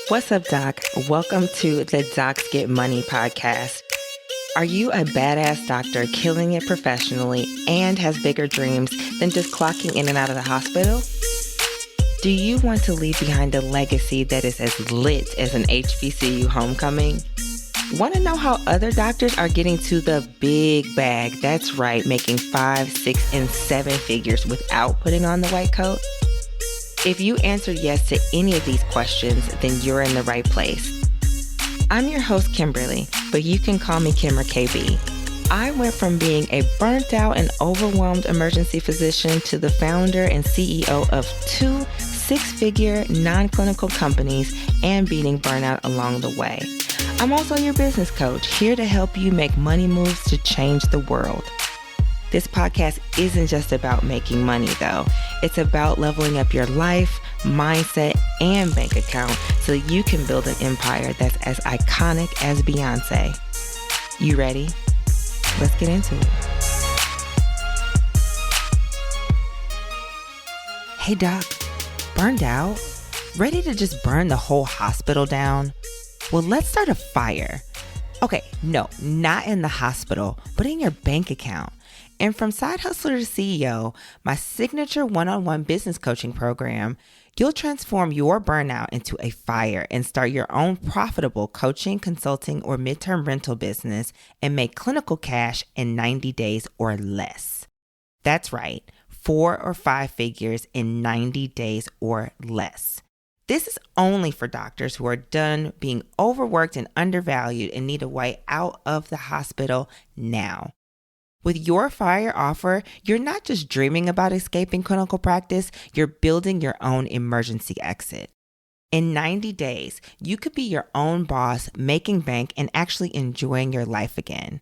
What's up, Doc? Welcome to the Docs Get Money podcast. Are you a badass doctor killing it professionally and has bigger dreams than just clocking in and out of the hospital? Do you want to leave behind a legacy that is as lit as an HBCU homecoming? Want to know how other doctors are getting to the big bag? That's right, making 5, 6, and 7 figures without putting on the white coat? If you answered yes to any of these questions, then you're in the right place. I'm your host, Kimberly, but you can call me Kim or KB. I went from being a burnt out and overwhelmed emergency physician to the founder and CEO of 2 6-figure non-clinical companies and beating burnout along the way. I'm also your business coach, here to help you make money moves to change the world. This podcast isn't just about making money, though. It's about leveling up your life, mindset, and bank account so you can build an empire that's as iconic as Beyonce. You ready? Let's get into it. Hey, Doc. Burned out? Ready to just burn the whole hospital down? Well, let's start a fire. Okay, no, not in the hospital, but in your bank account. And from side hustler to CEO, my signature one-on-one business coaching program, you'll transform your burnout into a fire and start your own profitable coaching, consulting, or midterm rental business and make clinical cash in 90 days or less. That's right, 4 or 5 figures in 90 days or less. This is only for doctors who are done being overworked and undervalued and need a way out of the hospital now. With your fire offer, you're not just dreaming about escaping clinical practice, you're building your own emergency exit. In 90 days, you could be your own boss, making bank, and actually enjoying your life again.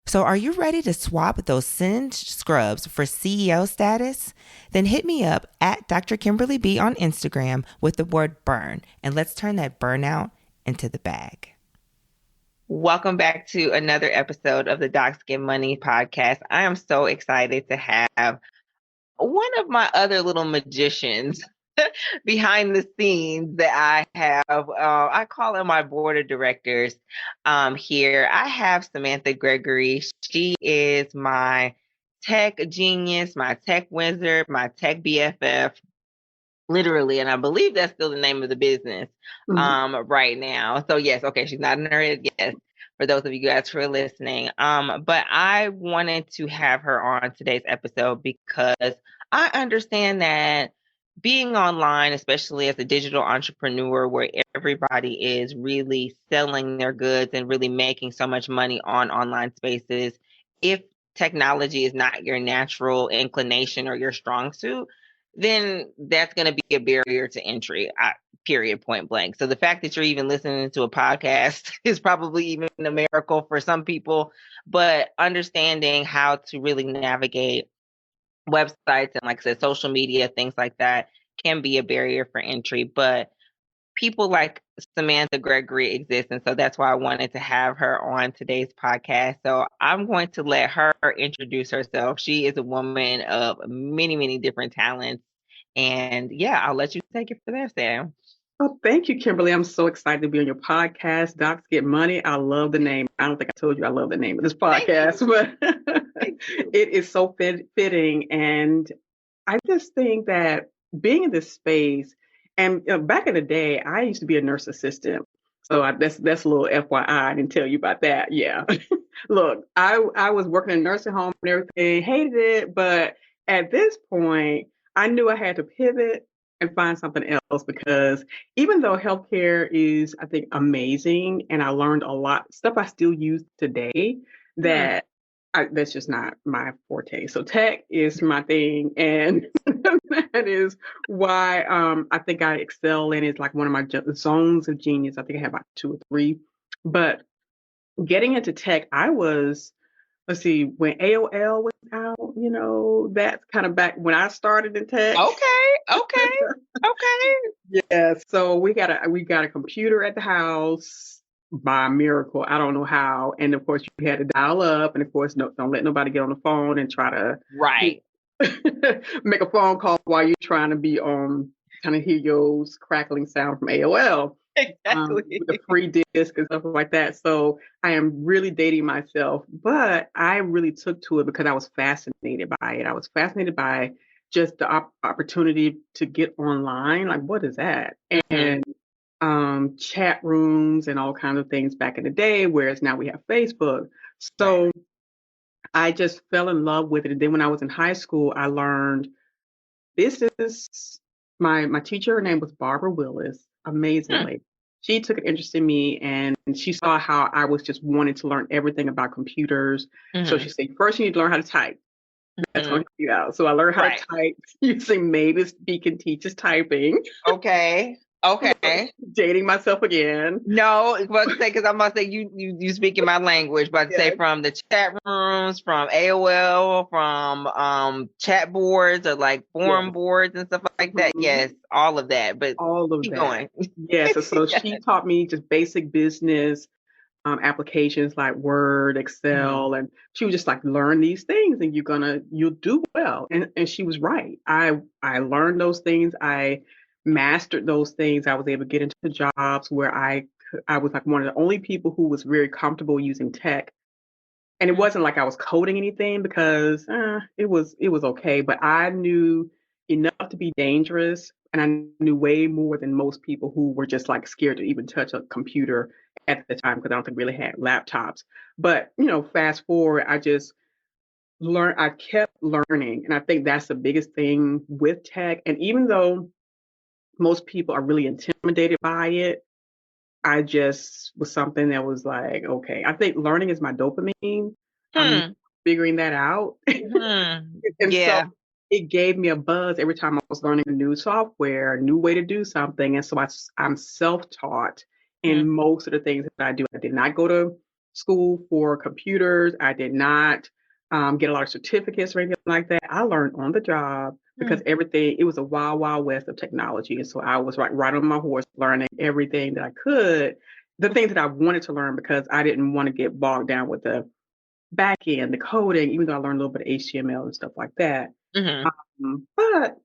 So are you ready to swap those singed scrubs for CEO status? Then hit me up at Dr. Kimberly B on Instagram with the word burn, and let's turn that burnout into the bag. Welcome back to another episode of the Docs Get Money podcast. I am so excited to have one of my other little magicians behind the scenes that I have. I call them my board of directors here. I have Samantha Gregory. She is my tech genius, my tech wizard, my tech BFF. Literally, and I believe that's still the name of the business right now. So yes, okay, she's not in her head, yes, for those of you guys who are listening. But I wanted to have her on today's episode because I understand that being online, especially as a digital entrepreneur where everybody is really selling their goods and really making so much money on online spaces, if technology is not your natural inclination or your strong suit, then that's going to be a barrier to entry, period, point blank. So the fact that you're even listening to a podcast is probably even a miracle for some people, but understanding how to really navigate websites and, like I said, social media, things like that can be a barrier for entry. But people like Samantha Gregory exist. And so that's why I wanted to have her on today's podcast. So I'm going to let her introduce herself. She is a woman of many, many different talents. And yeah, I'll let you take it from there, Sam. Oh, thank you, Kimberly. I'm so excited to be on your podcast, Docs Get Money. I love the name. I don't think I told you I love the name of this podcast, but it is so fitting. And I just think that being in this space, and back in the day, I used to be a nurse assistant. So that's a little FYI. I didn't tell you about that. Yeah. Look, I was working in a nursing home and everything, hated it. But at this point, I knew I had to pivot and find something else because even though healthcare is, I think, amazing, and I learned a lot, stuff I still use today that that's just not my forte. So tech is my thing, and that is why I think I excel in. It's like one of my zones of genius. I think I have about 2 or 3. But getting into tech, I was, let's see, when AOL was out, that's kind of back when I started in tech. Okay. Yeah. So we got a computer at the house by miracle. I don't know how. And of course, you had to dial up, and of course, don't let nobody get on the phone and try to make a phone call while you're trying to be on, kind of hear your crackling sound from AOL. Exactly. with the free disc and stuff like that. So I am really dating myself, but I really took to it because I was fascinated by it. I was fascinated by just the opportunity to get online. Like, what is that? And chat rooms and all kinds of things back in the day, whereas now we have Facebook. So I just fell in love with it. And then when I was in high school, I learned this is my teacher. Her name was Barbara Willis. Amazingly, she took an interest in me, and she saw how I was just wanting to learn everything about computers. So she said, first you need to learn how to type. That's going to help you out. So I learned how to type using Mavis Beacon Teaches Typing. Okay. Okay. Dating myself again. No, because I'm about to say you speaking my language, but say from the chat rooms, from AOL, from chat boards or like forum boards and stuff like that. Yes, all of that. But all of keep that. going. Yes. So she taught me just basic business applications like Word, Excel, and she was just like, learn these things and you'll do well. And she was right. I learned those things. I mastered those things. I was able to get into jobs where I was like one of the only people who was very comfortable using tech. And it wasn't like I was coding anything because it was okay, but I knew enough to be dangerous, and I knew way more than most people who were just like scared to even touch a computer at the time because I don't think we really had laptops. But fast forward, I kept learning, and I think that's the biggest thing with tech. And even though most people are really intimidated by it, I just was something that was like, okay, I think learning is my dopamine. I'm figuring that out. And so Yeah. it gave me a buzz every time I was learning a new software, a new way to do something. And so I'm self-taught in most of the things that I do. I did not go to school for computers. I did not get a lot of certificates or anything like that. I learned on the job because it was a wild, wild west of technology. And so I was right on my horse learning everything that I could, the things that I wanted to learn because I didn't want to get bogged down with the back end, the coding, even though I learned a little bit of HTML and stuff like that. But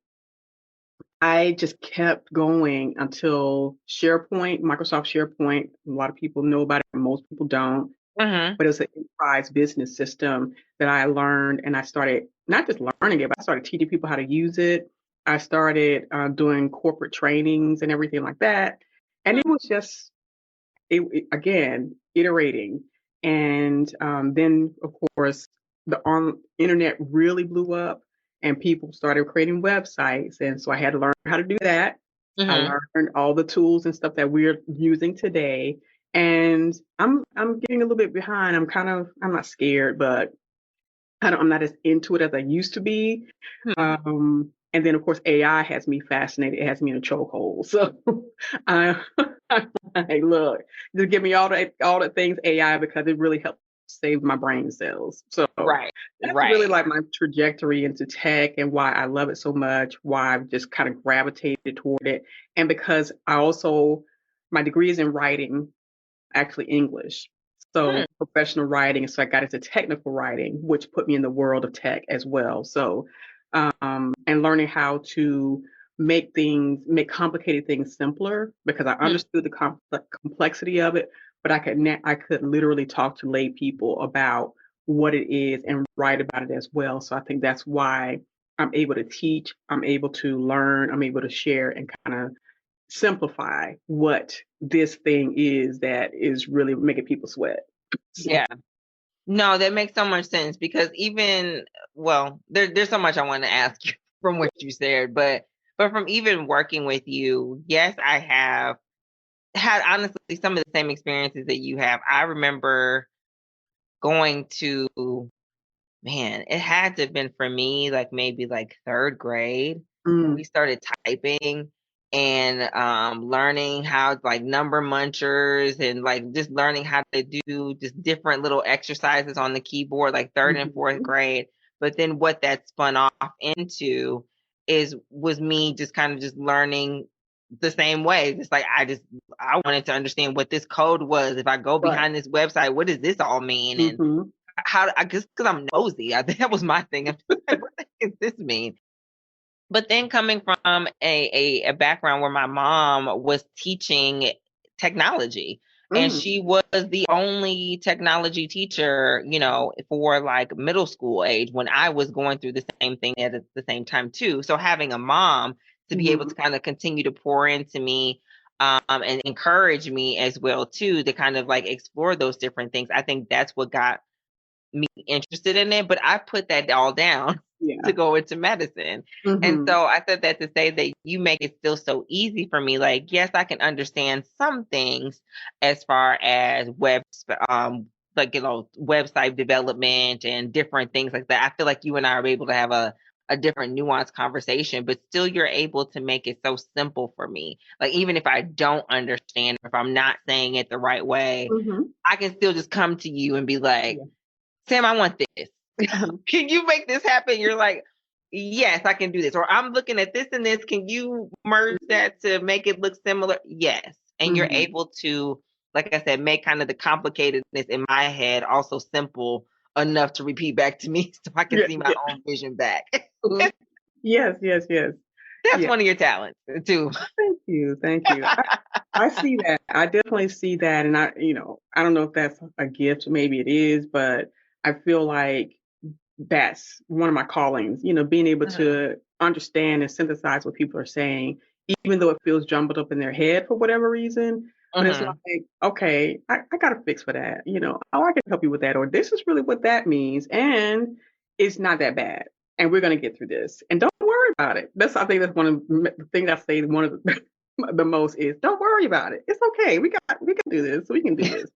I just kept going until SharePoint, Microsoft SharePoint. A lot of people know about it, most people don't. But it was an enterprise business system that I learned, and I started not just learning it, but I started teaching people how to use it. I started doing corporate trainings and everything like that. And it was just again iterating, and then of course the internet really blew up and people started creating websites, and so I had to learn how to do that. I learned all the tools and stuff that we're using today, and I'm getting a little bit behind. I'm not scared, but I'm not as into it as I used to be. And then of course AI has me fascinated. It has me in a chokehold. So I hey, look, just give me all the things AI because it really helps save my brain cells. So that's really like my trajectory into tech and why I love it so much, why I've just kind of gravitated toward it. And because my degree is in writing, actually English. So professional writing. So I got into technical writing, which put me in the world of tech as well. So, and learning how to make complicated things simpler because I understood the complexity of it, but I could literally talk to lay people about what it is and write about it as well. So I think that's why I'm able to teach, I'm able to learn, I'm able to share and kind of simplify what this thing is that is really making people sweat. Yeah. No, that makes so much sense because there's so much I want to ask you from what you said, but from even working with you, yes, I have had honestly some of the same experiences that you have. I remember going to, man, it had to have been for me like maybe like third grade. We started typing and learning how like number munchers and like just learning how to do just different little exercises on the keyboard, like third and fourth grade. But then what that spun off into was me just kind of just learning the same way. Just like I wanted to understand what this code was. If I go behind this website, what does this all mean? And I guess because I'm nosy. I think that was my thing. I'm just like, what the heck does this mean? But then coming from a background where my mom was teaching technology. And Mm. she was the only technology teacher, for like middle school age when I was going through the same thing at the same time too. So having a mom to be able Mhm. to kind of continue to pour into me, and encourage me as well too, to kind of like explore those different things. I think that's what got me interested in it, but I put that all down to Yeah. go into medicine. And Mhm. so I said that to say that you make it still so easy for me. Like, yes, I can understand some things as far as website development and different things like that. I feel like you and I are able to have a different nuanced conversation, but still you're able to make it so simple for me. Like, even if I don't understand, if I'm not saying it the right way, Mhm. I can still just come to you and be like, Yeah. Sam, I want this. Uh-huh. Can you make this happen? You're like, yes, I can do this. Or I'm looking at this and this. Can you merge that to make it look similar? Yes. And you're Mhm. able to, like I said, make kind of the complicatedness in my head also simple enough to repeat back to me so I can Yeah. see my Yeah. own vision back. Mhm. Yes. Yes. Yes. That's Yeah. one of your talents too. Thank you. Thank you. I see that. I definitely see that, and I don't know if that's a gift. Maybe it is, but I feel like that's one of my callings. Being able Mhm. to understand and synthesize what people are saying, even though it feels jumbled up in their head for whatever reason. But it's Mhm. like, okay, I got a fix for that. Oh, I can help you with that, or this is really what that means, and it's not that bad, and we're gonna get through this. And don't worry about it. I think that's one of the things I say. One of the the most is don't worry about it. It's okay. We can do this. We can do this.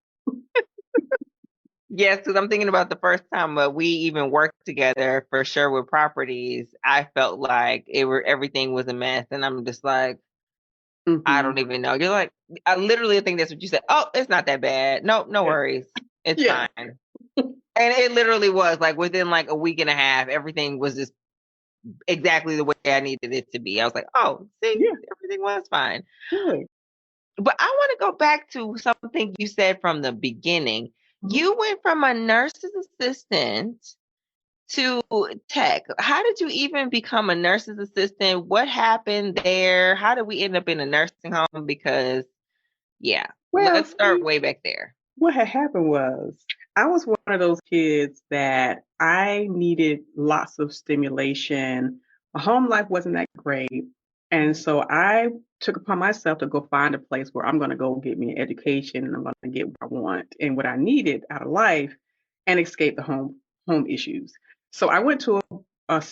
Yes, because I'm thinking about the first time we even worked together for sure with properties. I felt like everything was a mess, and I'm just like, I Hmm. don't even know. You're like, I literally think that's what you said. Oh, it's not that bad. No, no Yeah. worries. It's Yeah. fine. And it literally was like within like a week and a half, everything was just exactly the way I needed it to be. I was like, oh, see, Yeah. everything was fine. Good. But I want to go back to something you said from the beginning. Mhm. You went from a nurse's assistant to tech. How did you even become a nurse's assistant? What happened there? How did we end up in a nursing home? Because, yeah, Well, let's start see, way back there. what had happened was I was one of those kids that I needed lots of stimulation. My home life wasn't that great. And so I took upon myself to go find a place where I'm going to go get me an education and I'm going to get what I want and what I needed out of life and escape the home issues. So I went to a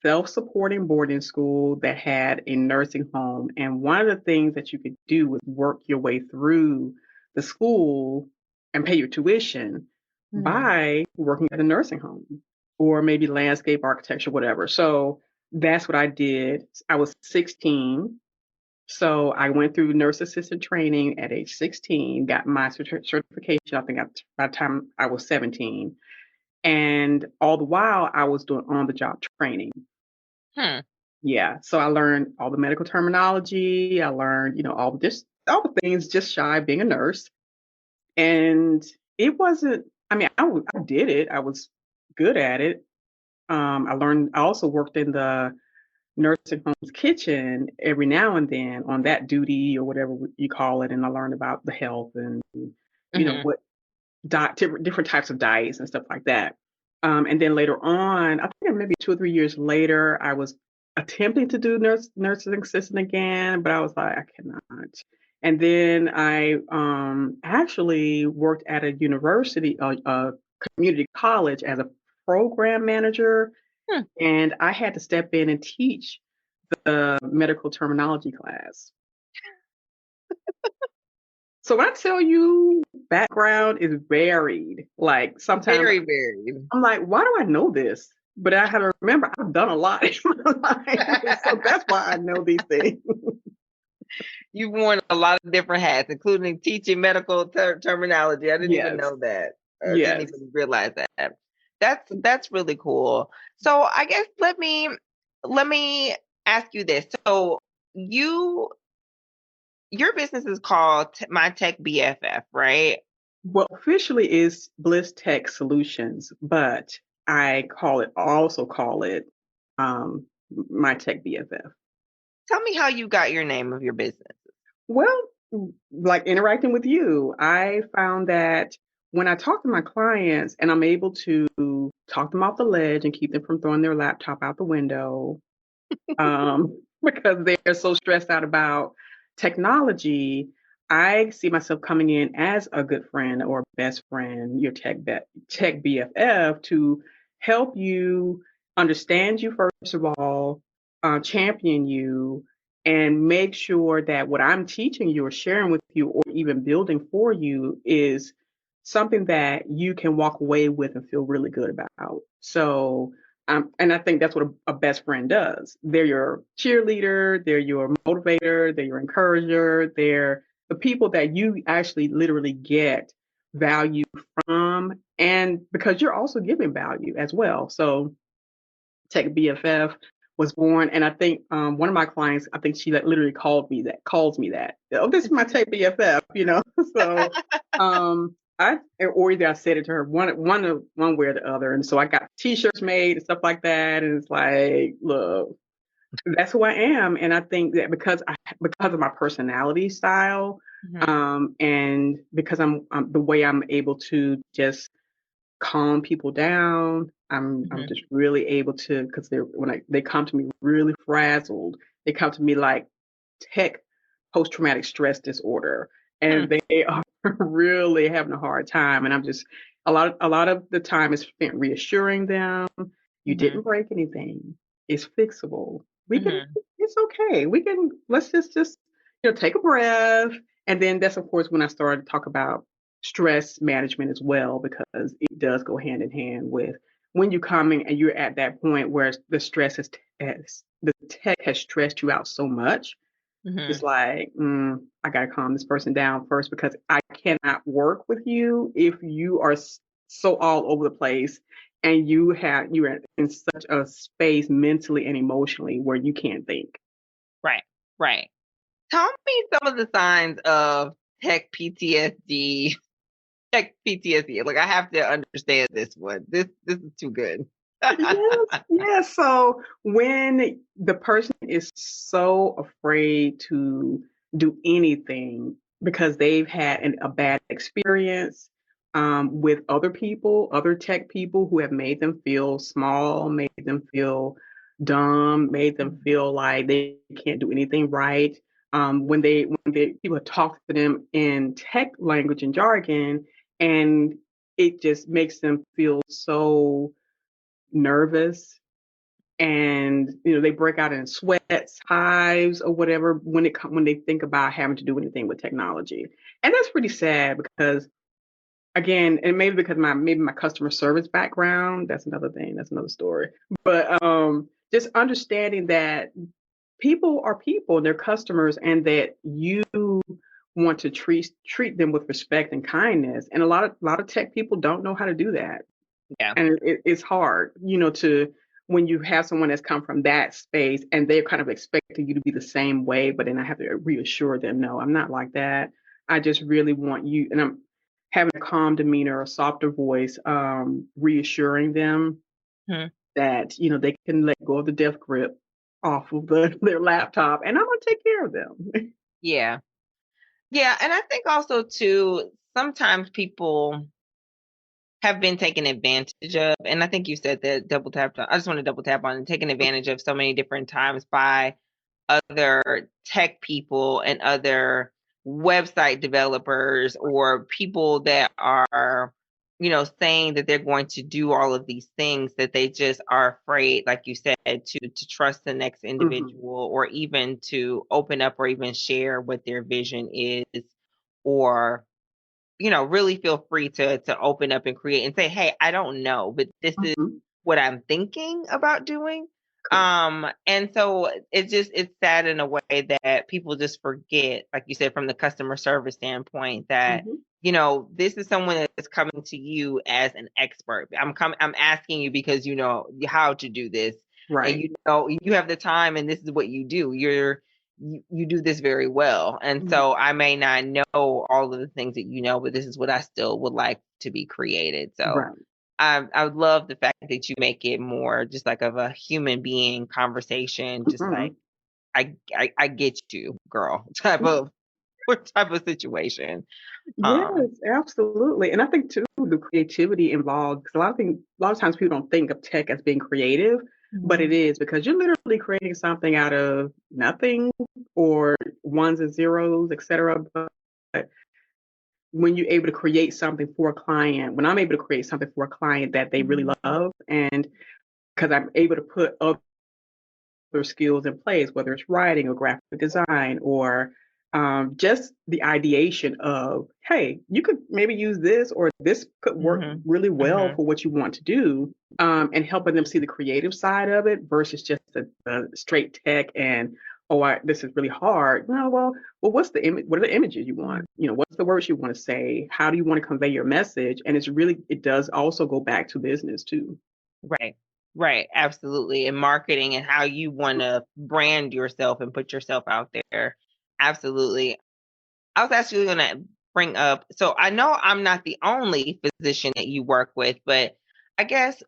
self-supporting boarding school that had a nursing home. And one of the things that you could do was work your way through the school and pay your tuition Mhm. by working at a nursing home or maybe landscape architecture, whatever. So that's what I did. I was 16. So I went through nurse assistant training at age 16, got my certification, I think by the time I was 17. And all the while I was doing on the job training. Hmm. Yeah. So I learned all the medical terminology. I learned, all the things just shy of being a nurse. And it wasn't, I mean, I did it. I was good at it. I also worked in the nursing home's kitchen every now and then on that duty or whatever you call it. And I learned about the health and, Hmm. what different types of diets and stuff like that. And then later on, I think maybe 2 or 3 years later, I was attempting to do nursing assistant again, but I was like, I cannot. And then I actually worked at a university, a community college as a program manager, Hmm. and I had to step in and teach the medical terminology class. So when I tell you background is varied, like sometimes Very varied. I'm like, why do I know this? But I had to remember I've done a lot in my life. So that's why I know these things. You've worn a lot of different hats, including teaching medical terminology. I didn't even Yes. know that. I didn't Yes. even realize that. That's really cool. So I guess let me ask you this. So you your business is called My Tech BFF, right? Well, officially is Blyss Tech Solutions, but also call it my Tech BFF. Tell me how you got your name of your business. Well, like interacting with you, I found that when I talk to my clients and I'm able to talk them off the ledge and keep them from throwing their laptop out the window, because they're so stressed out about technology, I see myself coming in as a good friend or best friend, your tech BFF, to help you understand you first of all, champion you, and make sure that what I'm teaching you or sharing with you or even building for you is something that you can walk away with and feel really good about. So and I think that's what a best friend does. They're your cheerleader, they're your motivator, they're your encourager, they're the people that you actually literally get value from, and because you're also giving value as well. So Tech BFF was born, and I think one of my clients, I think she literally calls me that. Oh, this is my Tech BFF, you know. So I or either I said it to her one way or the other, and so I got T-shirts made and stuff like that, and it's like, look, that's who I am, and I think that because of my personality style, and because I'm the way I'm able to just calm people down. I'm just really able to, because they come to me really frazzled. They come to me like tech post traumatic stress disorder, and they are really having a hard time. And I'm just a lot of the time is spent reassuring them. You didn't break anything. It's fixable. We can. It's okay. We can. Let's just take a breath. And then that's of course when I started to talk about stress management as well, because it does go hand in hand with when you're coming and you're at that point where the stress has the tech has stressed you out so much. It's like, I gotta calm this person down first, because I cannot work with you if you are so all over the place and you're in such a space mentally and emotionally where you can't think. Right, right. Tell me some of the signs of tech PTSD. Tech PTSD. Like, I have to understand this one. This is too good. Yes. So when the person is so afraid to do anything because they've had a bad experience with other people, other tech people who have made them feel small, made them feel dumb, made them feel like they can't do anything right. When people talk to them in tech language and jargon, and it just makes them feel so nervous, and they break out in sweats, hives, or whatever when they think about having to do anything with technology. And that's pretty sad, because again, and maybe because maybe my customer service background, that's another thing, that's another story. But just understanding that people are people, they're customers, and that you want to treat them with respect and kindness. And a lot of tech people don't know how to do that. Yeah. And it's hard, to when you have someone that's come from that space and they're kind of expecting you to be the same way, but then I have to reassure them, no, I'm not like that. I just really want you, and I'm having a calm demeanor, a softer voice, reassuring them that they can let go of the death grip off of their laptop, and I'm gonna take care of them. Yeah. Yeah. And I think also too, sometimes people have been taken advantage of. And I think you said that I just want to double tap on taking advantage of so many different times by other tech people and other website developers, or people that are, saying that they're going to do all of these things, that they just are afraid, like you said, to trust the next individual, or even to open up or even share what their vision is, or really feel free to open up and create and say, hey, I don't know, but this is what I'm thinking about doing. And so it's sad in a way that people just forget, like you said, from the customer service standpoint, that this is someone that's coming to you as an expert. I'm asking you because you know how to do this, Right. and you have the time, and this is what you do. You do this very well. And so I may not know all of the things that you know, but this is what I still would like to be created. So Right. I would love the fact that you make it more just like of a human being conversation, just like I get you, girl, type of type of situation. Yes, absolutely. And I think too the creativity involved, because a lot of times people don't think of tech as being creative, but it Mhm. is because you're literally creating something out of nothing or ones and zeros, et cetera. But when you're able to create something for a client, when I'm able to create something for a client that they really Mhm. love, and because I'm able to put other skills in place, whether it's writing or graphic design or just the ideation of, hey, you could maybe use this or this could work Mhm. really well Mhm. for what you want to do, and helping them see the creative side of it versus just the straight tech and, oh, this is really hard. No, well, what's the image? What are the images you want? What's the words you want to say? How do you want to convey your message? And it does also go back to business too. Right. Right. Absolutely. And marketing and how you want to brand yourself and put yourself out there. Absolutely. I was actually going to bring up, so I know I'm not the only physician that you work with, but I guess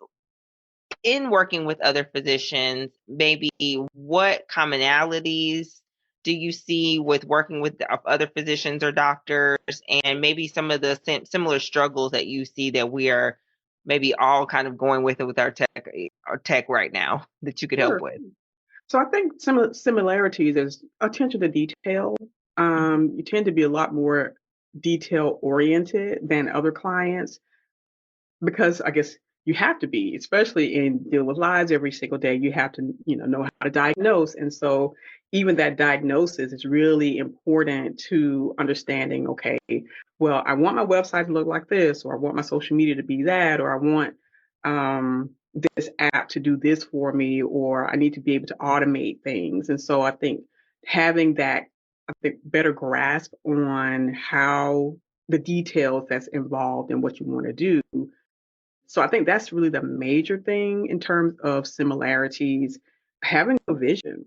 in working with other physicians, maybe what commonalities do you see with working with other physicians or doctors, and maybe some of the similar struggles that you see that we are maybe all kind of going with our tech right now that you could help Sure. with? So I think some similarities is attention to detail. Mhm. You tend to be a lot more detail oriented than other clients because I guess you have to be, especially in dealing with lives every single day. You have to, know how to diagnose, and so even that diagnosis is really important to understanding. Okay, well, I want my website to look like this, or I want my social media to be that, or I want this app to do this for me, or I need to be able to automate things. And so I think having that, I think, better grasp on how the details that's involved in what you want to do, so I think that's really the major thing in terms of similarities, having a vision,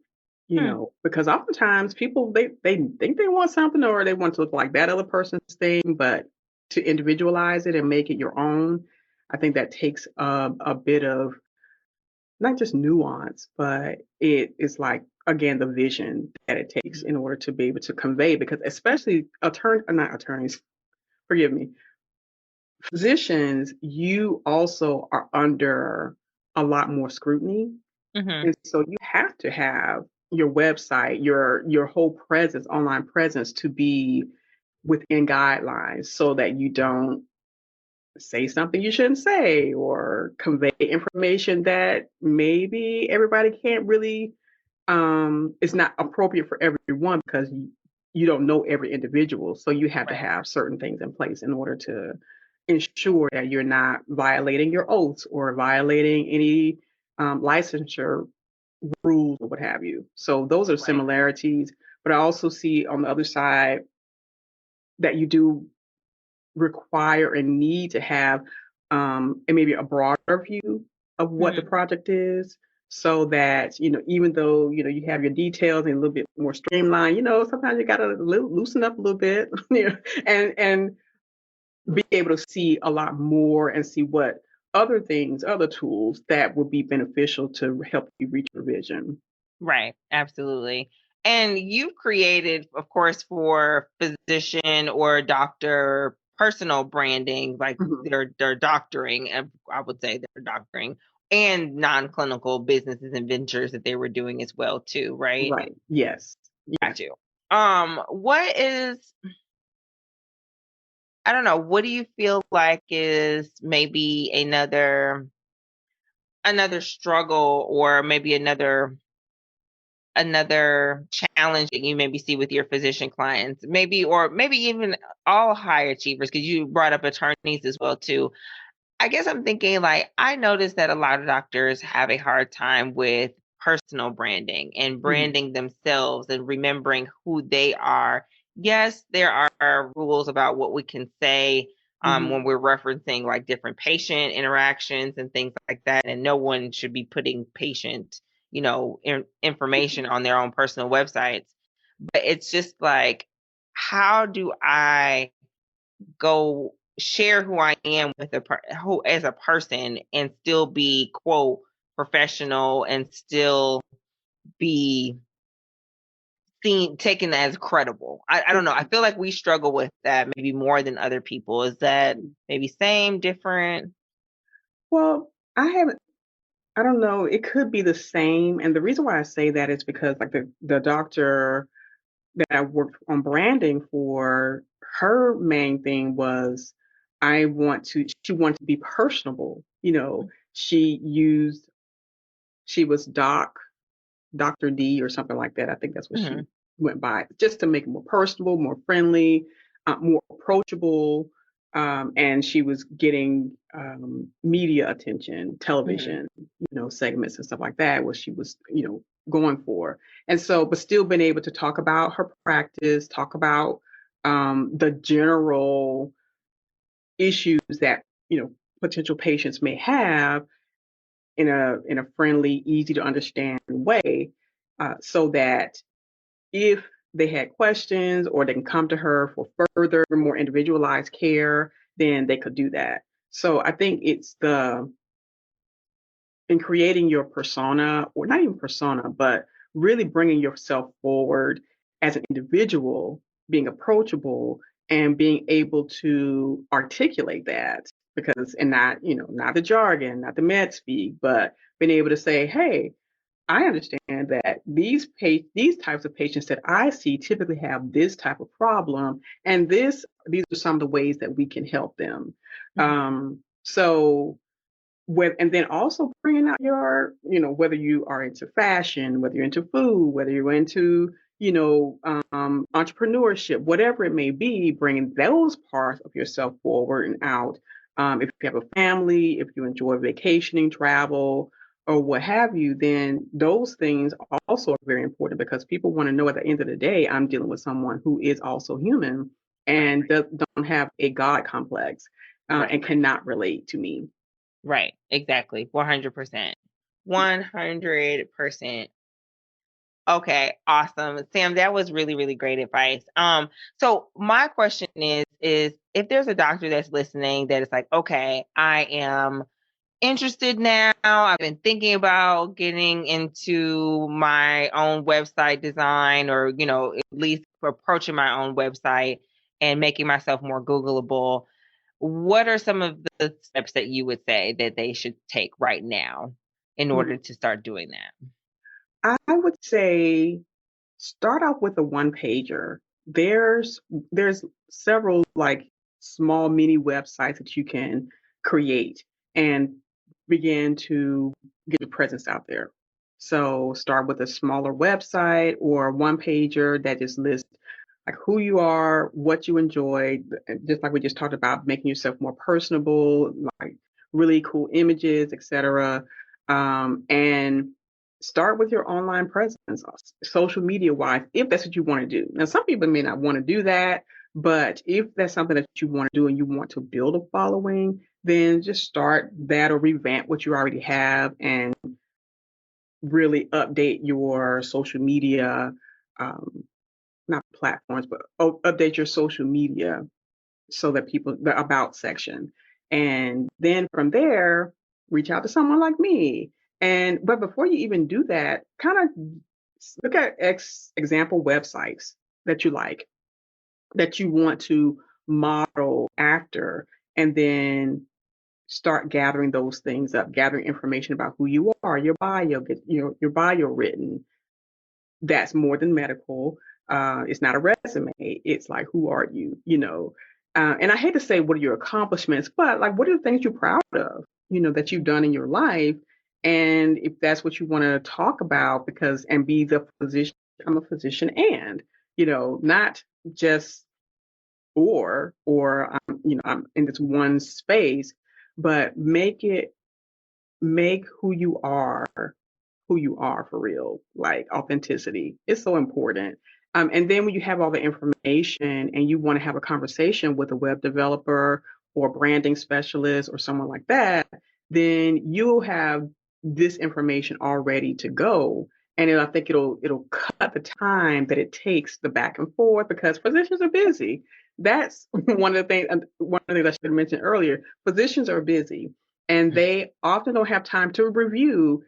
Hmm. because oftentimes people they think they want something or they want to look like that other person's thing, but to individualize it and make it your own, I think that takes a bit of not just nuance, but it is like again the vision that it takes in order to be able to convey because especially not attorneys, forgive me, physicians, you also are under a lot more scrutiny. Mhm. And so you have to have your website, your whole presence, online presence to be within guidelines so that you don't say something you shouldn't say or convey information that maybe everybody can't really is not appropriate for everyone because you don't know every individual. So you have to Right. have certain things in place in order to ensure that you're not violating your oaths or violating any licensure rules or what have you. So those are Right. similarities. But I also see on the other side that you do require and need to have and maybe a broader view of what the Mhm. project is so that even though you have your details and a little bit more streamlined, sometimes you got to loosen up a little bit and be able to see a lot more and see what other tools that would be beneficial to help you reach your vision. Right, absolutely. And you've created, of course, for physician or doctor personal branding, like Mhm. they're doctoring, I would say they're doctoring, and non-clinical businesses and ventures that they were doing as well too, right? Right, yes. Got you. What is, I don't know, what do you feel like is maybe another struggle or maybe another challenge that you maybe see with your physician clients, maybe, or maybe even all high achievers, because you brought up attorneys as well too. I guess I'm thinking like I noticed that a lot of doctors have a hard time with personal branding and Mhm. branding themselves and remembering who they are. Yes, there are rules about what we can say when Mhm. we're referencing like different patient interactions and things like that. And no one should be putting patient, information on their own personal websites. But it's just like, how do I go share who I am with who as a person and still be quote professional and still be taken as credible. I don't know. I feel like we struggle with that maybe more than other people. Is that maybe same, different? Well, I don't know. It could be the same. And the reason why I say that is because like the doctor that I worked on branding for, her main thing was she wanted to be personable. She was Dr. D or something like that. I think that's what she went by, just to make it more personable, more friendly, more approachable. And she was getting media attention, television, segments and stuff like that, what she was, going for. And so, but still being able to talk about her practice, talk about the general issues that, potential patients may have in a friendly, easy to understand way, so that if they had questions or they can come to her for further, more individualized care, then they could do that. So I think it's in creating your persona, or not even persona, but really bringing yourself forward as an individual, being approachable and being able to articulate that, because, and not, not the jargon, not the med speak, but being able to say, hey, I understand that these types of patients that I see typically have this type of problem, and these are some of the ways that we can help them. So and then also bringing out your, whether you are into fashion, whether you're into food, whether you're into, entrepreneurship, whatever it may be, bringing those parts of yourself forward and out. If you have a family, if you enjoy vacationing, travel, or what have you, then those things also are very important, because people want to know at the end of the day, I'm dealing with someone who is also human and don't have a God complex, and cannot relate to me. Right. Exactly. 100%. 100%. Okay. Awesome. Sam, that was really, really great advice. So my question is if there's a doctor that's listening that is like, okay, I am interested now. I've been thinking about getting into my own website design, or, at least approaching my own website and making myself more Googleable. What are some of the steps that you would say that they should take right now in order to start doing that? I would say start off with a one pager. There's several like small mini websites that you can create and begin to get your presence out there. So start with a smaller website or one pager that just lists like who you are, what you enjoy, just like we just talked about, making yourself more personable, like really cool images, etc. And start with your online presence, social media wise, if that's what you want to do. Now, some people may not want to do that, but if that's something that you want to do and you want to build a following, then just start that or revamp what you already have and really update your social media, not platforms, but update your social media so that the about section. And then from there, reach out to someone like me. But before you even do that, kind of look at example websites that you like, that you want to model after, and then start gathering those things up, gathering information about who you are, your bio, get your bio written. That's more than medical. It's not a resume. It's like, who are you? And I hate to say, what are your accomplishments, but like, what are the things you're proud of, that you've done in your life? And if that's what you want to talk about, and be the physician, I'm a physician, and, not just I'm in this one space, but make who you are for real. Like, authenticity is so important. And then when you have all the information and you want to have a conversation with a web developer or branding specialist or someone like that, then you'll have this information all ready to go. And I think it'll cut the time that it takes, the back and forth, because physicians are busy. That's one of the things. One of the things I should have mentioned earlier. Physicians are busy, and they often don't have time to review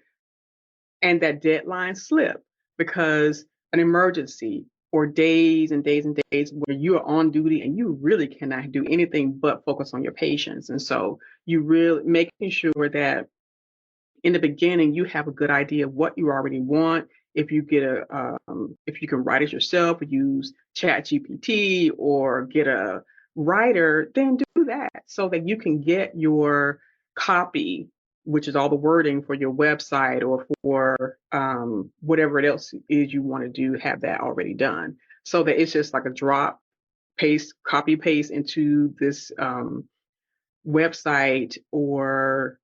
and that deadline slip, because an emergency or days and days and days where you are on duty and you really cannot do anything but focus on your patients. And so you really making sure that in the beginning you have a good idea of what you already want. If you get if you can write it yourself or use chat gpt or get a writer, then do that so that you can get your copy, which is all the wording for your website or for whatever else is you want to do, have that already done so that it's just like a drop paste copy paste into this website or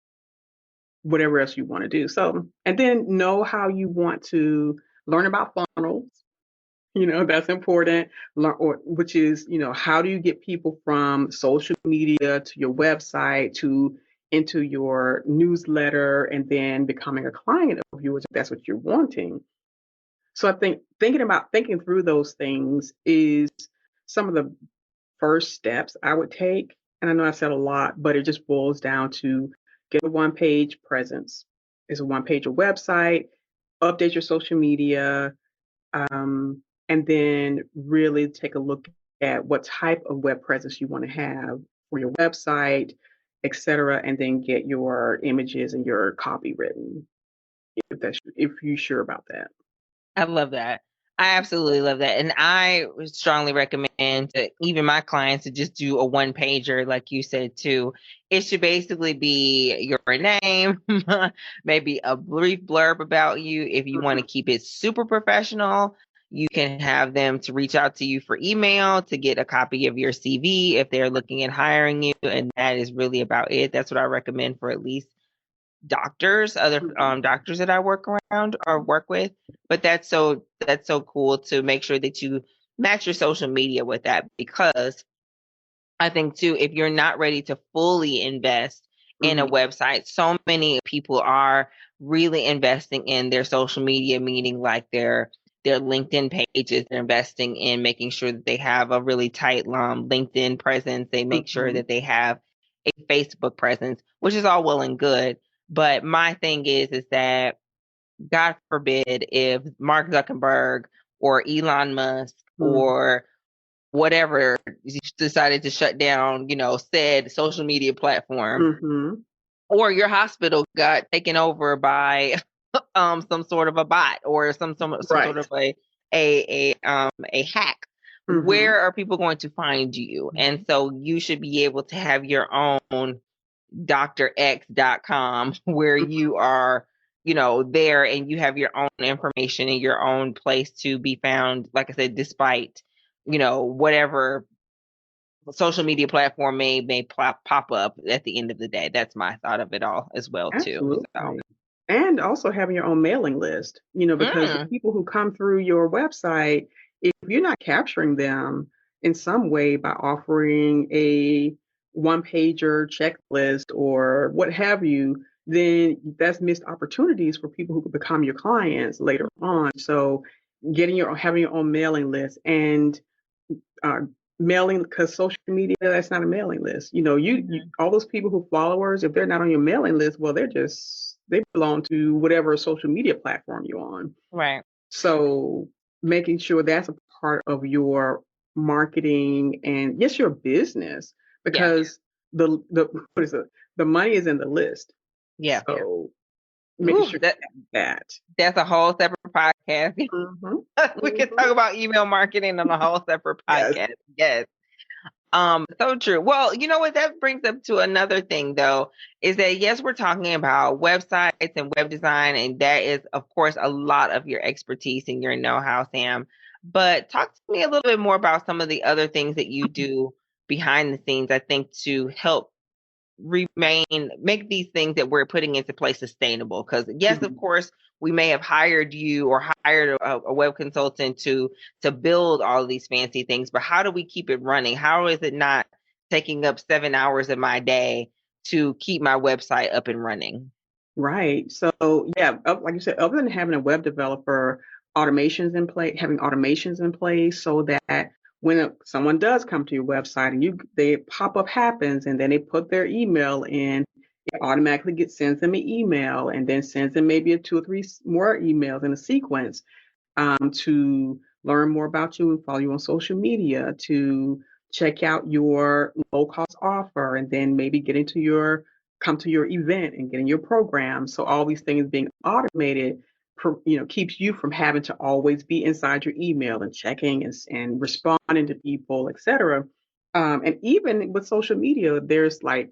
whatever else you want to do. So, and then know how you want to learn about funnels. That's important. Which is, how do you get people from social media to your website to into your newsletter and then becoming a client of yours if that's what you're wanting. So I think thinking through those things is some of the first steps I would take. And I know I said a lot, but it just boils down to get a one-page presence. It's a one-page website, update your social media, and then really take a look at what type of web presence you want to have for your website, et cetera, and then get your images and your copy written if you're sure about that. I love that. I absolutely love that. And I would strongly recommend to even my clients to just do a one pager, like you said, too. It should basically be your name, maybe a brief blurb about you. If you want to keep it super professional, you can have them to reach out to you for email to get a copy of your CV if they're looking at hiring you. And that is really about it. That's what I recommend for at least other doctors that I work around or work with. But that's so cool to make sure that you match your social media with that, because I think too, if you're not ready to fully invest in a website, so many people are really investing in their social media, meaning like their LinkedIn pages. They're investing in making sure that they have a really tight LinkedIn presence. They make sure that they have a Facebook presence, which is all well and good. But my thing is that God forbid if Mark Zuckerberg or Elon Musk or whatever decided to shut down, said social media platform, or your hospital got taken over by some sort of a bot or some sort of a hack. Where are people going to find you? And so you should be able to have your own drx.com where you are, there, and you have your own information and your own place to be found, like I said, despite, whatever social media platform may pop up at the end of the day. That's my thought of it all as well, too. So. And also having your own mailing list, because the people who come through your website, if you're not capturing them in some way by offering a one-pager checklist or what have you, then that's missed opportunities for people who could become your clients later on. So having your own mailing list and mailing, because social media, that's not a mailing list. You all those people who followers, if they're not on your mailing list, well, they belong to whatever social media platform you're on. Right. So making sure that's a part of your marketing and yes, your business, because the money is in the list. Yeah. So making sure that's a whole separate podcast. We can talk about email marketing on a whole separate podcast. Yes. So true. Well, you know what? That brings up to another thing, though, is that yes, we're talking about websites and web design, and that is, of course, a lot of your expertise and your know-how, Sam. But talk to me a little bit more about some of the other things that you do behind the scenes, I think, to help make these things that we're putting into place sustainable. Because yes, of course, we may have hired you or hired a web consultant to build all of these fancy things, but how do we keep it running? How is it not taking up 7 hours of my day to keep my website up and running? Right. So like you said, other than having a web developer, having automations in place so that when someone does come to your website and the pop-up happens and then they put their email in, it automatically sends them an email and then sends them maybe 2 or 3 more emails in a sequence. to learn more about you and follow you on social media, to check out your low cost offer, and then maybe come to your event and get in your program. So all these things being automated, keeps you from having to always be inside your email and checking and responding to people, etc. And even with social media, there's like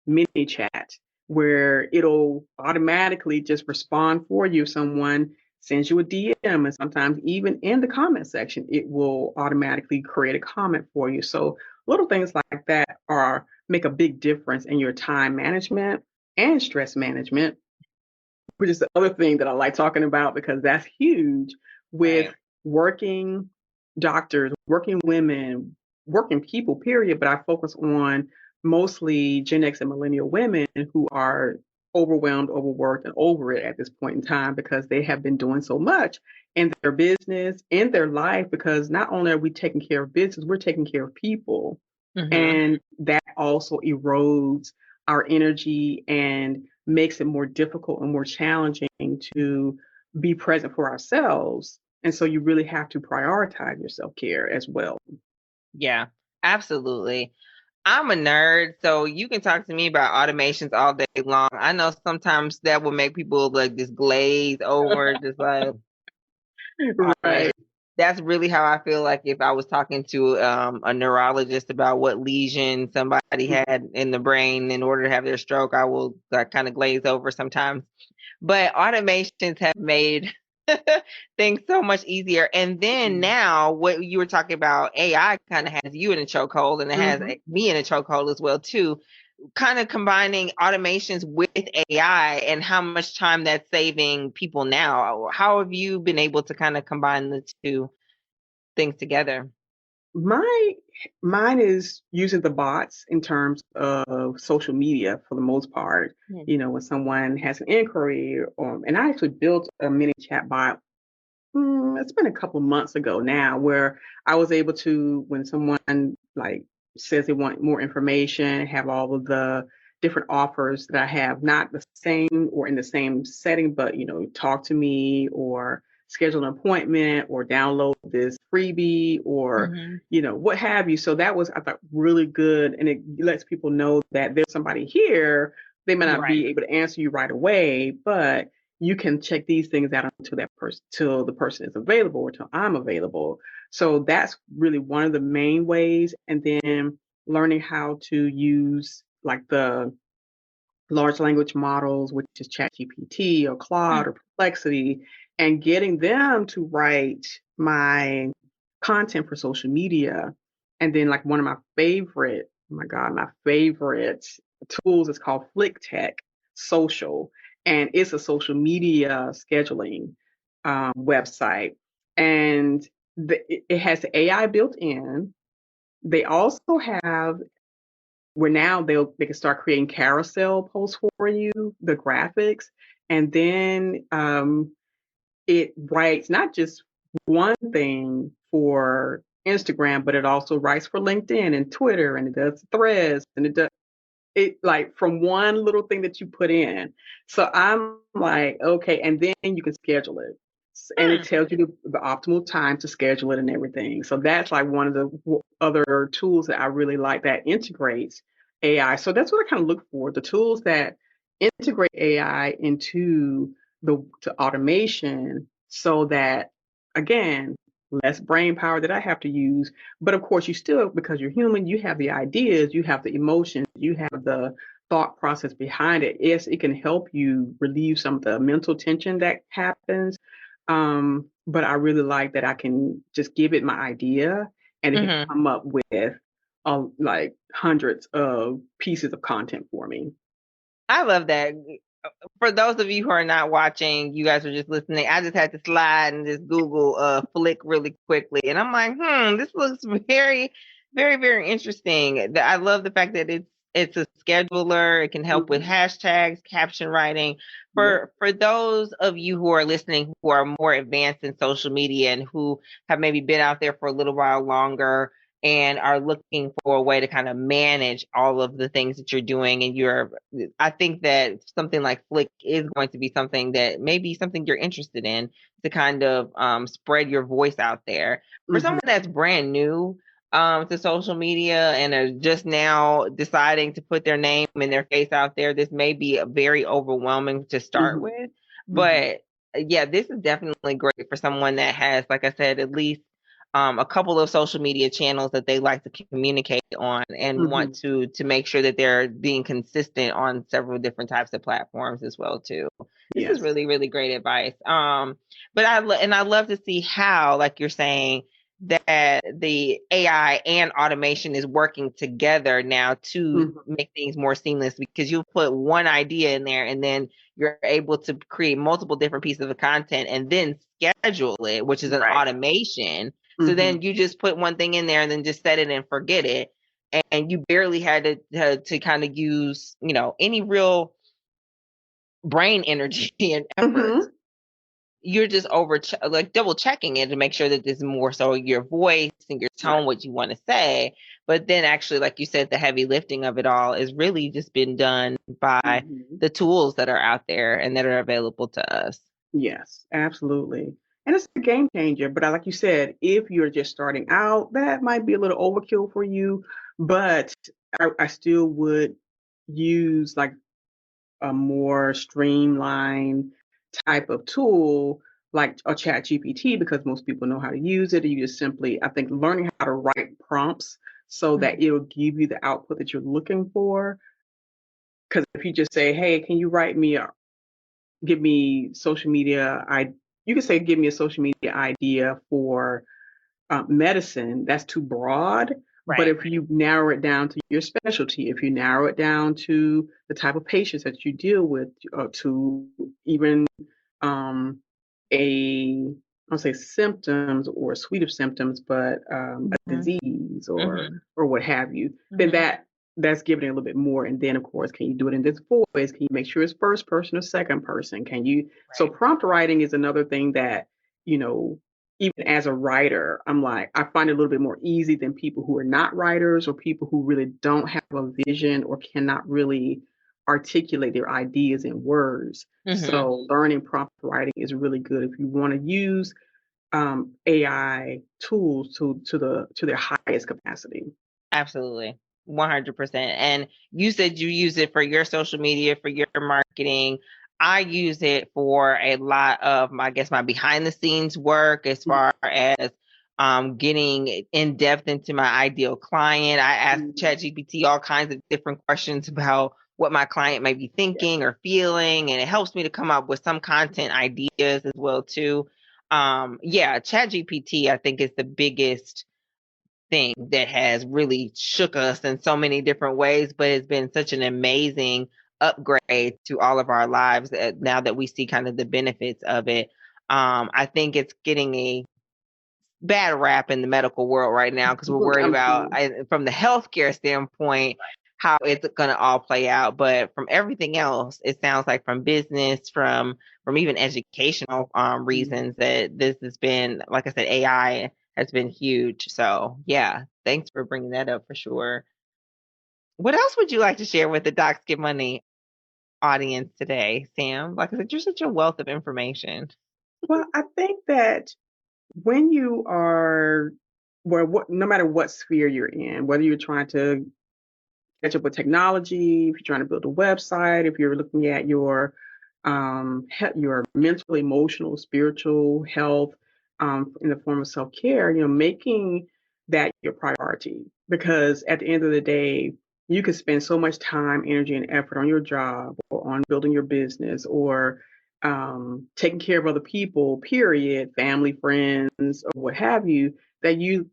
mini chat where it'll automatically just respond for you. Someone sends you a DM, and sometimes even in the comment section, it will automatically create a comment for you. So little things like that are make a big difference in your time management and stress management, which is the other thing that I like talking about because that's huge with Right. working doctors, working women, working people, period. But I focus on mostly Gen X and millennial women who are overwhelmed, overworked, and over it at this point in time because they have been doing so much in their business, in their life, because not only are we taking care of business, we're taking care of people. Mm-hmm. And that also erodes our energy and makes it more difficult and more challenging to be present for ourselves. And so you really have to prioritize your self care as well. Yeah, absolutely. I'm a nerd, so you can talk to me about automations all day long. I know sometimes that will make people like just glaze over, just like Right. automation. That's really how I feel like if I was talking to a neurologist about what lesion somebody had in the brain in order to have their stroke, I will like, kind of glaze over sometimes. But automations have made things so much easier. And then now, what you were talking about, AI kind of has you in a chokehold, and it has me in a chokehold as well too. Kind of combining automations with AI and how much time that's saving people now. How have you been able to kind of combine the two things together? Mine is using the bots in terms of social media for the most part. When someone has an inquiry, and I actually built a mini chat bot. It's been a couple months ago now where I was able to, when someone like says they want more information, have all of the different offers that I have, not the same or in the same setting, but talk to me or schedule an appointment or download this freebie or what have you. So that was, I thought, really good, and it lets people know that there's somebody here. They may not be able to answer you right away, but you can check these things out until that person, till the person is available or till I'm available. So that's really one of the main ways. And then learning how to use like the large language models, which is ChatGPT or Claude or Perplexity, and getting them to write my content for social media. And then like one of my favorite, oh my God, my favorite tools is called Flick Tech Social. And it's a social media scheduling website. And it has AI built in. They also have where now they can start creating carousel posts for you, the graphics, and then it writes not just one thing for Instagram, but it also writes for LinkedIn and Twitter, and it does threads, and it does it like from one little thing that you put in. So I'm like, okay, and then you can schedule it. And it tells you the optimal time to schedule it and everything. So that's like one of the other tools that I really like that integrates AI. So that's what I kind of look for, the tools that integrate AI into to automation so that, again, less brain power that I have to use. But of course, you still, because you're human, you have the ideas, you have the emotions, you have the thought process behind it. Yes, it can help you relieve some of the mental tension that happens. But I really like that I can just give it my idea and it can come up with like hundreds of pieces of content for me. I love that. For those of you who are not watching, you guys are just listening. I just had to slide and just Google Flick really quickly. And I'm like, this looks very, very, very interesting. I love the fact that it's a scheduler. It can help with hashtags, caption writing. For those of you who are listening who are more advanced in social media and who have maybe been out there for a little while longer, and are looking for a way to kind of manage all of the things that you're doing. And I think that something like Flick is going to be something that maybe something you're interested in to kind of spread your voice out there. For someone that's brand new to social media and are just now deciding to put their name and their face out there, this may be very overwhelming to start with. But yeah, this is definitely great for someone that has, like I said, at least a couple of social media channels that they like to communicate on and want to make sure that they're being consistent on several different types of platforms as well too. This is really, really great advice. But I love to see how, like you're saying, that the AI and automation is working together now to make things more seamless, because you put one idea in there and then you're able to create multiple different pieces of content and then schedule it, which is an automation. So then you just put one thing in there and then just set it and forget it. And you barely had to kind of use, any real brain energy and effort. You're just double checking it to make sure that there's more so your voice and your tone, what you want to say. But then actually, like you said, the heavy lifting of it all is really just been done by the tools that are out there and that are available to us. Yes, absolutely. And it's a game changer. But like you said, if you're just starting out, that might be a little overkill for you. But I still would use like a more streamlined type of tool like a chat GPT, because most people know how to use it. You just simply, I think, learning how to write prompts so that it'll give you the output that you're looking for. Because if you just say, hey, can you give me social media, you can say, give me a social media idea for medicine, that's too broad. But if you narrow it down to your specialty, if you narrow it down to the type of patients that you deal with, to even I'll say symptoms or a suite of symptoms, but a disease or what have you, then that's giving it a little bit more. And then, of course, can you do it in this voice? Can you make sure it's first person or second person? Can you? So prompt writing is another thing that, even as a writer, I find it a little bit more easy than people who are not writers or people who really don't have a vision or cannot really articulate their ideas in words. So learning prompt writing is really good if you want to use AI tools to their highest capacity. Absolutely. 100%. And you said you use it for your social media, for your marketing. I use it for a lot of my behind the scenes work, as far as getting in depth into my ideal client. I ask ChatGPT all kinds of different questions about what my client may be thinking or feeling, and it helps me to come up with some content ideas as well too. ChatGPT, I think, is the biggest thing that has really shook us in so many different ways, but it's been such an amazing upgrade to all of our lives now that we see kind of the benefits of it. I think it's getting a bad rap in the medical world right now because we're worried about, from the healthcare standpoint, how it's going to all play out. But from everything else, it sounds like from business, from even educational reasons, that this has been, like I said, AI has been huge. So yeah, thanks for bringing that up for sure. What else would you like to share with the Docs Get Money audience today, Sam? Like I said, you're such a wealth of information. Well, I think that when you are, no matter what sphere you're in, whether you're trying to catch up with technology, if you're trying to build a website, if you're looking at your mental, emotional, spiritual health in the form of self-care, making that your priority. Because at the end of the day, you can spend so much time, energy, and effort on your job or on building your business or taking care of other people, period, family, friends, or what have you, that you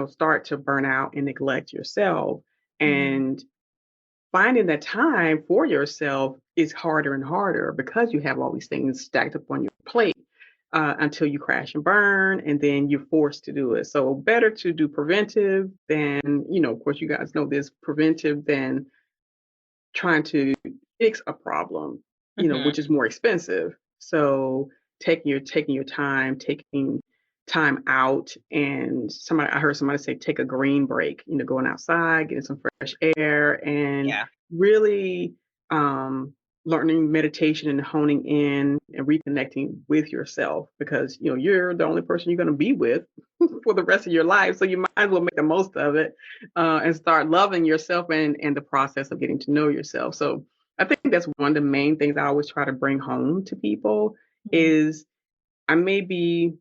start to burn out and neglect yourself. And finding that time for yourself is harder and harder because you have all these things stacked up on your plate until you crash and burn, and then you're forced to do it. So better to do preventive than, of course, you guys know this, preventive than trying to fix a problem, which is more expensive. So taking your time, taking time out, and I heard somebody say, take a green break, going outside, getting some fresh air, and Yeah. really learning meditation and honing in and reconnecting with yourself, because you're the only person you're going to be with for the rest of your life. So you might as well make the most of it, and start loving yourself and the process of getting to know yourself. So I think that's one of the main things I always try to bring home to people is I may be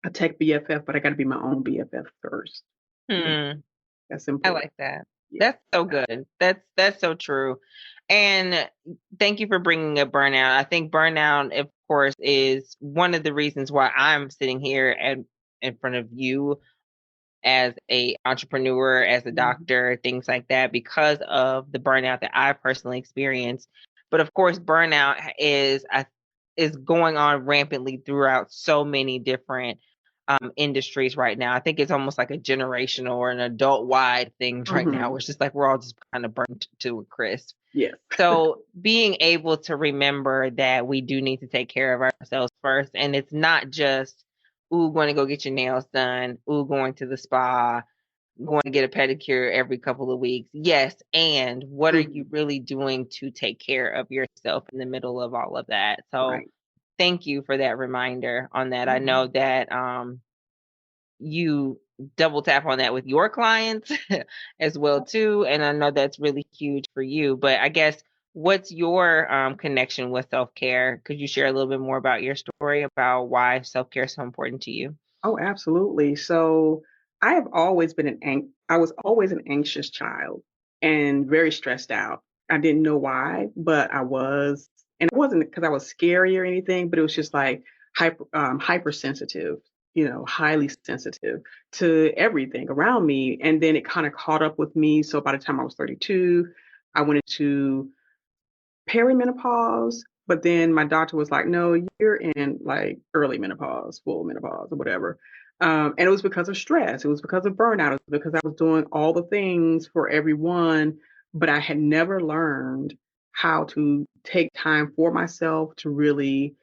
a tech BFF, but I got to be my own BFF first. That's I important. like that. Yeah. That's so good. That's so true. And thank you for bringing up burnout. I think burnout, of course, is one of the reasons why I'm sitting here in front of you as a entrepreneur, as a doctor, things like that, because of the burnout that I personally experienced. But of course, burnout is going on rampantly throughout so many different industries right now. I think it's almost like a generational or an adult wide thing right now, where it's just like we're all just kind of burnt to a crisp. Yes. So being able to remember that we do need to take care of ourselves first, and it's not just, ooh, going to go get your nails done, ooh, going to the spa, going to get a pedicure every couple of weeks. Yes, and what are you really doing to take care of yourself in the middle of all of that? So thank you for that reminder on that. I know that you double tap on that with your clients as well too, and I know that's really huge for you. But I guess, what's your connection with self-care? Could you share a little bit more about your story about why self-care is so important to you? Oh, absolutely. So I was always an anxious child and very stressed out. I didn't know why, but I was, and it wasn't because I was scary or anything, but it was just like hypersensitive, highly sensitive to everything around me. And then it kind of caught up with me. So by the time I was 32, I went into perimenopause, but then my doctor was like, no, you're in like early menopause, full menopause, or whatever. And it was because of stress. It was because of burnout. It was because I was doing all the things for everyone, but I had never learned how to take time for myself to really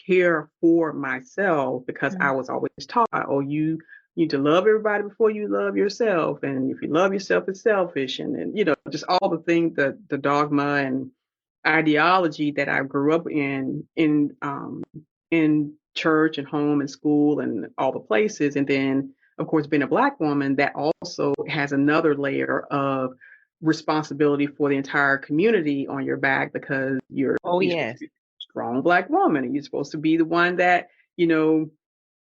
care for myself, because I was always taught, oh, you need to love everybody before you love yourself. And if you love yourself, it's selfish. And just all the things, the dogma and ideology that I grew up in church and home and school and all the places. And then, of course, being a Black woman, that also has another layer of responsibility for the entire community on your back, because you're supposed to be a strong Black woman, and you're supposed to be the one that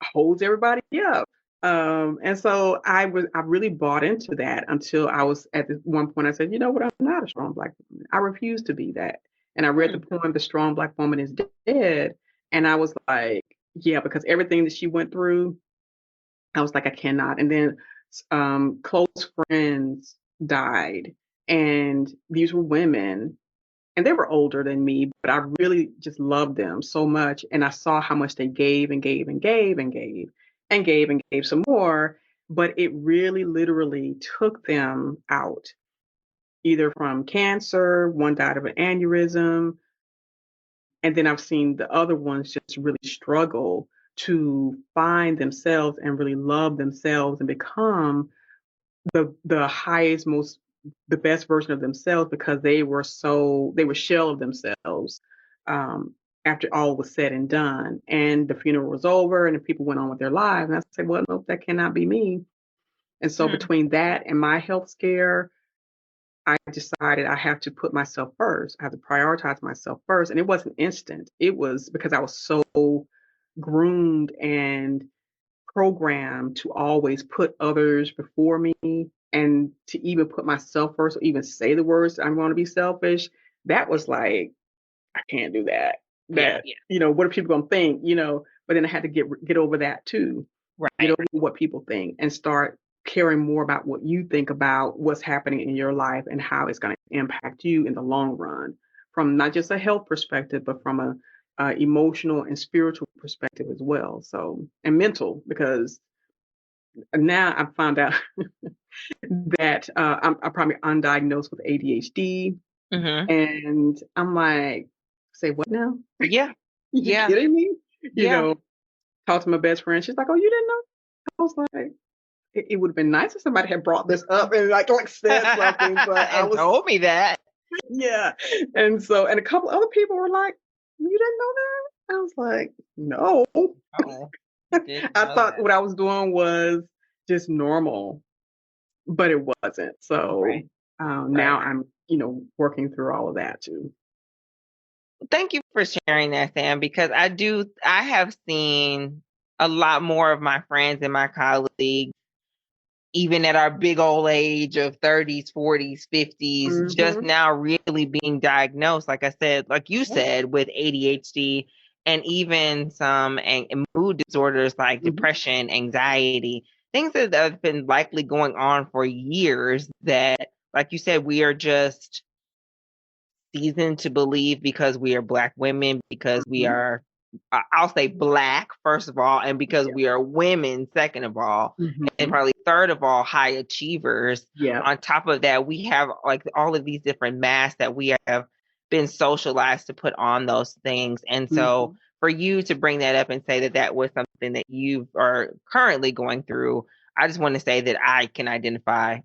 holds everybody up. And so I really bought into that until I was at one point, I said, you know what, I'm not a strong Black woman. I refuse to be that. And I read the poem, The Strong Black Woman is Dead. And I was like, yeah, because everything that she went through, I was like, I cannot. And then close friends died. And these were women, and they were older than me, but I really just loved them so much. And I saw how much they gave and gave and gave and gave and gave and gave some more. But it really literally took them out, either from cancer, one died of an aneurysm. And then I've seen the other ones just really struggle to find themselves and really love themselves and become the highest, the best version of themselves, because they were shell of themselves, after all was said and done. And the funeral was over and the people went on with their lives. And I said, well, no, that cannot be me. And so between that and my health scare, I decided I have to put myself first. I have to prioritize myself first. And it wasn't instant. It was because I was so groomed and programmed to always put others before me, and to even put myself first, or even say the words, I'm going to be selfish. That was like, I can't do that. What are people going to think? But then I had to get over that too. Get over what people think and start caring more about what you think about what's happening in your life and how it's going to impact you in the long run, from not just a health perspective, but from a emotional and spiritual perspective as well. So, and mental, because now I've found out that I'm probably undiagnosed with ADHD. And I'm like, say what now? Yeah. You kidding me? talked to my best friend. She's like, "Oh, you didn't know?" I was like, it would have been nice if somebody had brought this up and like said something, but I was told me that. Yeah. And a couple other people were like, "You didn't know that?" I was like, "No." Oh, I thought what I was doing was just normal, but it wasn't. So Right. now I'm, working through all of that too. Thank you for sharing that, Sam, because I have seen a lot more of my friends and my colleagues, even at our big old age of 30s, 40s, 50s, just now really being diagnosed, like I said, like you said, with ADHD and even some mood disorders like depression, anxiety, things that have been likely going on for years that, like you said, we are just seasoned to believe because we are Black women, because we are, I'll say Black, first of all, and because we are women, second of all, and probably third of all, high achievers. Yeah. On top of that, we have like all of these different masks that we have been socialized to put on those things. And so for you to bring that up and say that that was something that you are currently going through, I just want to say that I can identify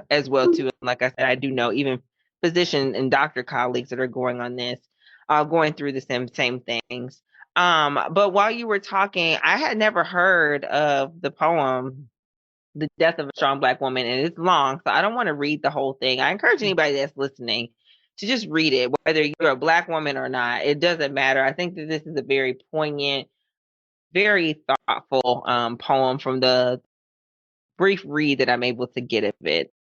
as well too. And like I said, I do know even physician and doctor colleagues that are going through the same things. But while you were talking, I had never heard of the poem, The Death of a Strong Black Woman, and it's long, so I don't want to read the whole thing. I encourage anybody that's listening to just read it, whether you're a Black woman or not. It doesn't matter. I think that this is a very poignant, very thoughtful poem from the brief read that I'm able to get of it.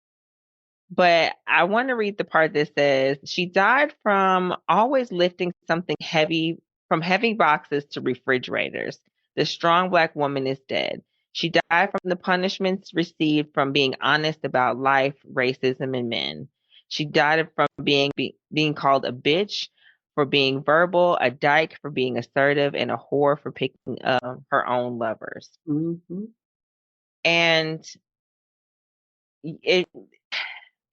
But I want to read the part that says, she died from always lifting something heavy, from heavy boxes to refrigerators. The strong Black woman is dead. She died from the punishments received from being honest about life, racism, and men. She died from being called a bitch, for being verbal, a dyke for being assertive, and a whore for picking up her own lovers. And it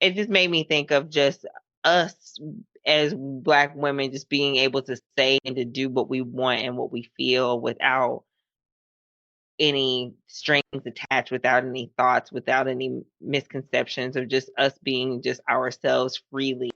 just made me think of just us as Black women just being able to say and to do what we want and what we feel without any strings attached, without any thoughts, without any misconceptions, of just us being just ourselves freely,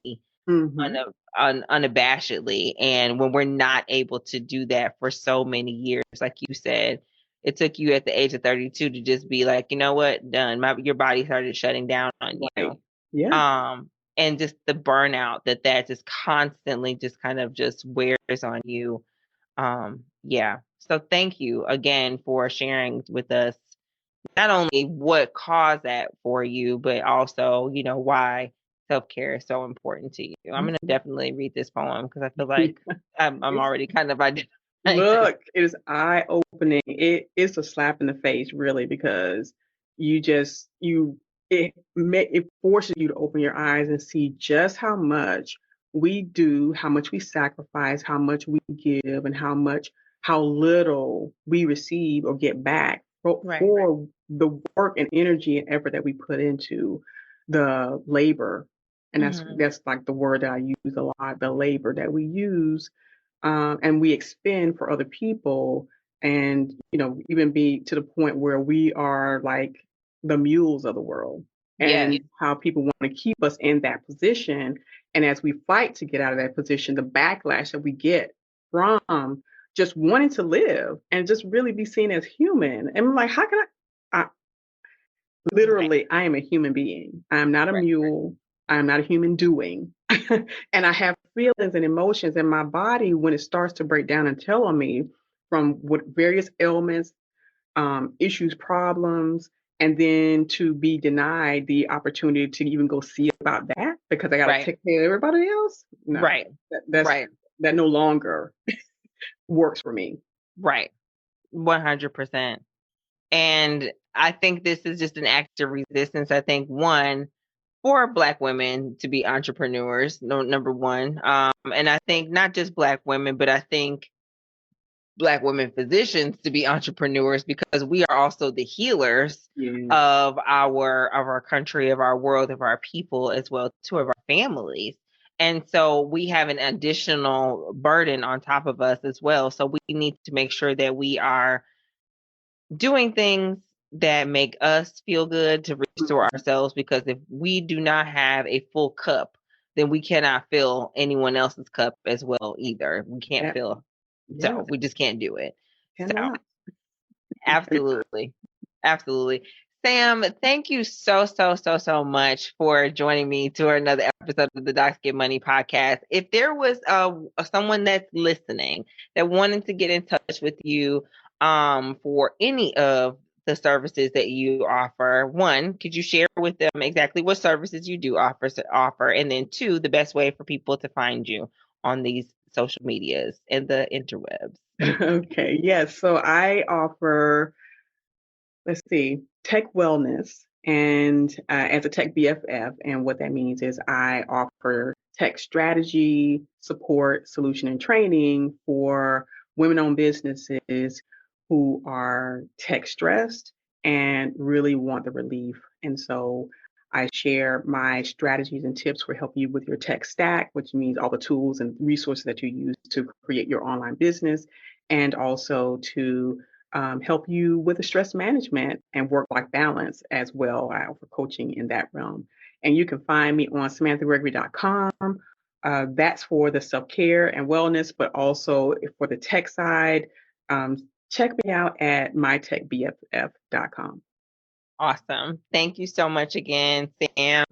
unabashedly. And when we're not able to do that for so many years, like you said, it took you at the age of 32 to just be like, you know what, done. Your body started shutting down on you. Yeah. And just the burnout that just constantly just kind of just wears on you. Yeah. So thank you again for sharing with us not only what caused that for you, but also, why self-care is so important to you. I'm going to definitely read this poem because I feel like I'm already kind of identifying. Look, it is eye-opening. It is a slap in the face, really, because it forces you to open your eyes and see just how much we do, how much we sacrifice, how much we give, and how little we receive or get back for the work and energy and effort that we put into the labor. And that's like the word that I use a lot, the labor that we use and we expend for other people, and even be to the point where we are like the mules of the world, and how people want to keep us in that position. And as we fight to get out of that position, the backlash that we get from just wanting to live and just really be seen as human. And I'm like, how can I literally, I am a human being. I am not a mule. I am not a human doing. And I have feelings and emotions in my body when it starts to break down and tell on me from what various ailments, issues, problems, and then to be denied the opportunity to even go see about that because I got to take care of everybody else. No, that no longer works for me. Right. 100%. And I think this is just an act of resistance. I think one, for Black women to be entrepreneurs, number one. And I think not just Black women, but I think Black women physicians to be entrepreneurs, because we are also the healers of our country, of our world, of our people, as well too, of our families. And so we have an additional burden on top of us as well. So we need to make sure that we are doing things that make us feel good to restore ourselves, because if we do not have a full cup, then we cannot fill anyone else's cup as well either. We can't fill. So we just can't do it. So absolutely. Absolutely. Sam, thank you so much for joining me to another episode of the Docs Get Money podcast. If there was someone that's listening that wanted to get in touch with you for any of the services that you offer, one, could you share with them exactly what services you do offer, and then two, the best way for people to find you on these social medias and the interwebs? Okay, yes. So I offer, tech wellness, and as a tech BFF. And what that means is I offer tech strategy, support, solution, and training for women-owned businesses who are tech stressed and really want the relief. And so I share my strategies and tips for helping you with your tech stack, which means all the tools and resources that you use to create your online business, and also to help you with the stress management and work-life balance as well. I offer coaching in that realm. And you can find me on samanthagregory.com. That's for the self-care and wellness, but also for the tech side, check me out at mytechbff.com. Awesome. Thank you so much again, Sam.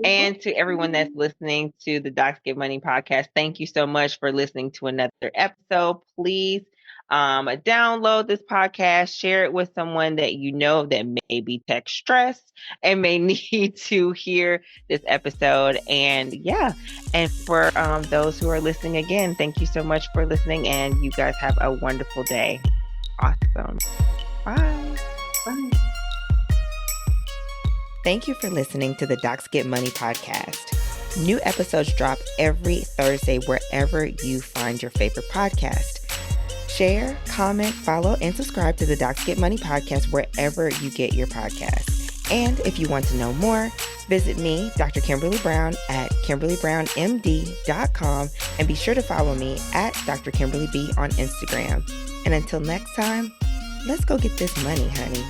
And to everyone that's listening to the Docs Get Money podcast, thank you so much for listening to another episode. Please download this podcast, share it with someone that you know that may be tech stressed and may need to hear this episode. And and for those who are listening again, thank you so much for listening, and you guys have a wonderful day. Awesome. Bye. Bye. Thank you for listening to the Docs Get Money podcast. New episodes drop every Thursday wherever you find your favorite podcast. Share, comment, follow, and subscribe to the Docs Get Money podcast wherever you get your podcasts. And if you want to know more, visit me, Dr. Kimberly Brown, at KimberlyBrownMD.com, and be sure to follow me at Dr. Kimberly B on Instagram. And until next time, let's go get this money, honey.